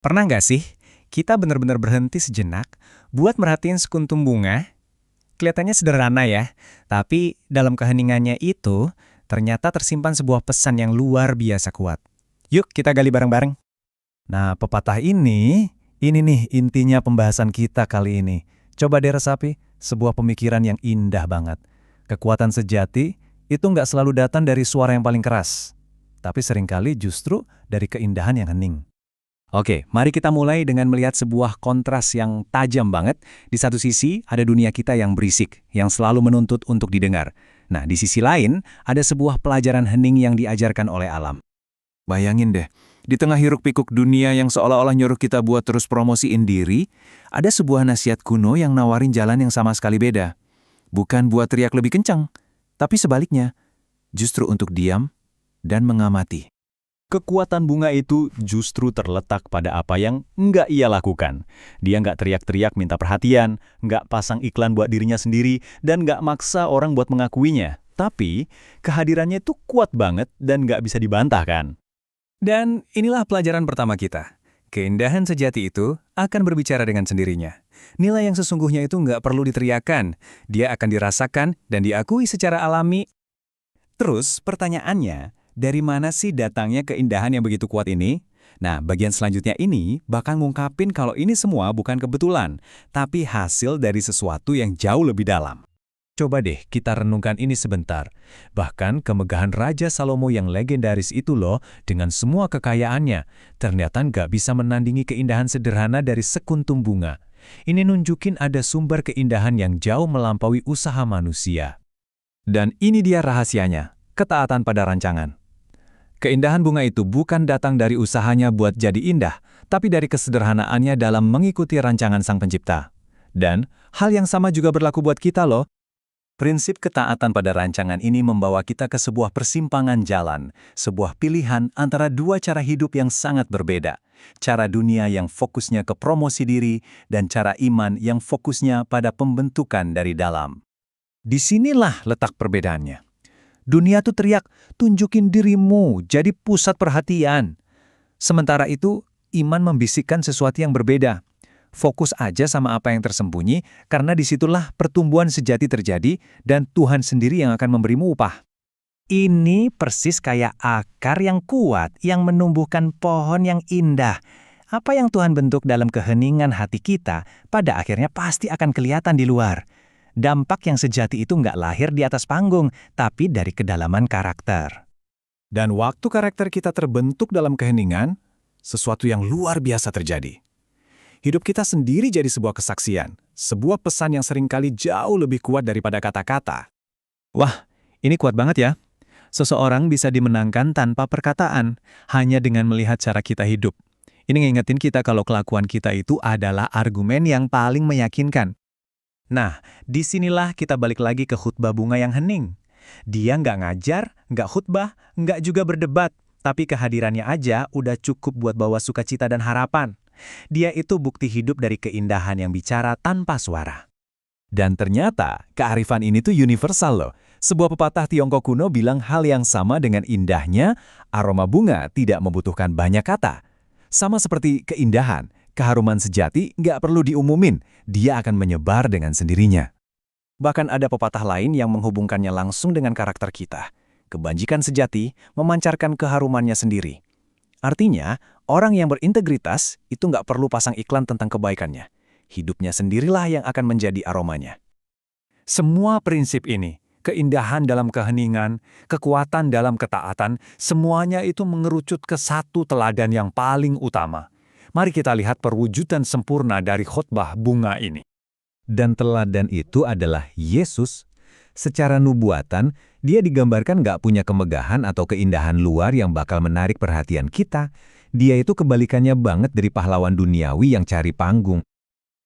Pernah nggak sih, kita benar-benar berhenti sejenak buat merhatiin sekuntum bunga? Kelihatannya sederhana ya, tapi dalam keheningannya itu, ternyata tersimpan sebuah pesan yang luar biasa kuat. Yuk kita gali bareng-bareng. Nah, pepatah ini nih intinya pembahasan kita kali ini. Coba deh resapi, sebuah pemikiran yang indah banget. Kekuatan sejati itu nggak selalu datang dari suara yang paling keras, tapi seringkali justru dari keindahan yang hening. Oke, mari kita mulai dengan melihat sebuah kontras yang tajam banget. Di satu sisi, ada dunia kita yang berisik, yang selalu menuntut untuk didengar. Nah, di sisi lain, ada sebuah pelajaran hening yang diajarkan oleh alam. Bayangin deh, di tengah hiruk-pikuk dunia yang seolah-olah nyuruh kita buat terus promosiin diri, ada sebuah nasihat kuno yang nawarin jalan yang sama sekali beda. Bukan buat teriak lebih kencang, tapi sebaliknya, justru untuk diam dan mengamati. Kekuatan bunga itu justru terletak pada apa yang nggak ia lakukan. Dia nggak teriak-teriak minta perhatian, nggak pasang iklan buat dirinya sendiri, dan nggak maksa orang buat mengakuinya. Tapi, kehadirannya itu kuat banget dan nggak bisa dibantahkan. Dan inilah pelajaran pertama kita. Keindahan sejati itu akan berbicara dengan sendirinya. Nilai yang sesungguhnya itu nggak perlu diteriakan. Dia akan dirasakan dan diakui secara alami. Terus pertanyaannya, dari mana sih datangnya keindahan yang begitu kuat ini? Nah, bagian selanjutnya ini bakal ngungkapin kalau ini semua bukan kebetulan, tapi hasil dari sesuatu yang jauh lebih dalam. Coba deh kita renungkan ini sebentar. Bahkan kemegahan Raja Salomo yang legendaris itu loh, dengan semua kekayaannya, ternyata nggak bisa menandingi keindahan sederhana dari sekuntum bunga. Ini nunjukin ada sumber keindahan yang jauh melampaui usaha manusia. Dan ini dia rahasianya, ketaatan pada rancangan. Keindahan bunga itu bukan datang dari usahanya buat jadi indah, tapi dari kesederhanaannya dalam mengikuti rancangan Sang Pencipta. Dan hal yang sama juga berlaku buat kita loh. Prinsip ketaatan pada rancangan ini membawa kita ke sebuah persimpangan jalan, sebuah pilihan antara dua cara hidup yang sangat berbeda. Cara dunia yang fokusnya ke promosi diri, dan cara iman yang fokusnya pada pembentukan dari dalam. Disinilah letak perbedaannya. Dunia tuh teriak, tunjukin dirimu, jadi pusat perhatian. Sementara itu, iman membisikkan sesuatu yang berbeda. Fokus aja sama apa yang tersembunyi, karena disitulah pertumbuhan sejati terjadi dan Tuhan sendiri yang akan memberimu upah. Ini persis kayak akar yang kuat yang menumbuhkan pohon yang indah. Apa yang Tuhan bentuk dalam keheningan hati kita, pada akhirnya pasti akan kelihatan di luar. Dampak yang sejati itu nggak lahir di atas panggung, tapi dari kedalaman karakter. Dan waktu karakter kita terbentuk dalam keheningan, sesuatu yang luar biasa terjadi. Hidup kita sendiri jadi sebuah kesaksian, sebuah pesan yang seringkali jauh lebih kuat daripada kata-kata. Wah, ini kuat banget ya. Seseorang bisa dimenangkan tanpa perkataan, hanya dengan melihat cara kita hidup. Ini ngingetin kita kalau kelakuan kita itu adalah argumen yang paling meyakinkan. Nah, disinilah kita balik lagi ke khutbah bunga yang hening. Dia nggak ngajar, nggak khutbah, nggak juga berdebat, tapi kehadirannya aja udah cukup buat bawa sukacita dan harapan. Dia itu bukti hidup dari keindahan yang bicara tanpa suara. Dan ternyata, kearifan ini tuh universal loh. Sebuah pepatah Tiongkok kuno bilang hal yang sama dengan indahnya, aroma bunga tidak membutuhkan banyak kata. Sama seperti keindahan, keharuman sejati nggak perlu diumumin, dia akan menyebar dengan sendirinya. Bahkan ada pepatah lain yang menghubungkannya langsung dengan karakter kita. Kebajikan sejati memancarkan keharumannya sendiri. Artinya, orang yang berintegritas itu nggak perlu pasang iklan tentang kebaikannya. Hidupnya sendirilah yang akan menjadi aromanya. Semua prinsip ini, keindahan dalam keheningan, kekuatan dalam ketaatan, semuanya itu mengerucut ke satu teladan yang paling utama. Mari kita lihat perwujudan sempurna dari khotbah bunga ini. Dan teladan itu adalah Yesus. Secara nubuatan, dia digambarkan nggak punya kemegahan atau keindahan luar yang bakal menarik perhatian kita. Dia itu kebalikannya banget dari pahlawan duniawi yang cari panggung.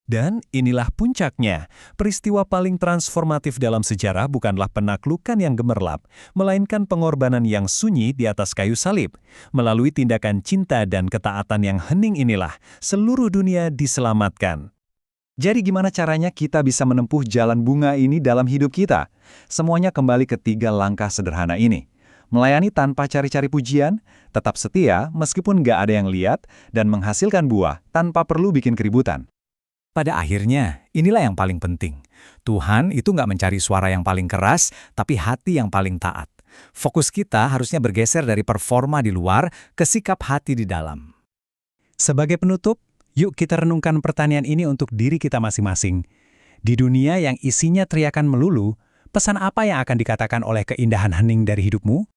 Dan inilah puncaknya, peristiwa paling transformatif dalam sejarah bukanlah penaklukan yang gemerlap, melainkan pengorbanan yang sunyi di atas kayu salib. Melalui tindakan cinta dan ketaatan yang hening inilah, seluruh dunia diselamatkan. Jadi gimana caranya kita bisa menempuh jalan bunga ini dalam hidup kita? Semuanya kembali ke 3 langkah sederhana ini. melayani tanpa cari-cari pujian, tetap setia meskipun nggak ada yang lihat, dan menghasilkan buah tanpa perlu bikin keributan. Pada akhirnya, inilah yang paling penting. Tuhan itu nggak mencari suara yang paling keras, tapi hati yang paling taat. Fokus kita harusnya bergeser dari performa di luar ke sikap hati di dalam. Sebagai penutup, yuk kita renungkan pertanyaan ini untuk diri kita masing-masing. Di dunia yang isinya teriakan melulu, pesan apa yang akan dikatakan oleh keindahan hening dari hidupmu?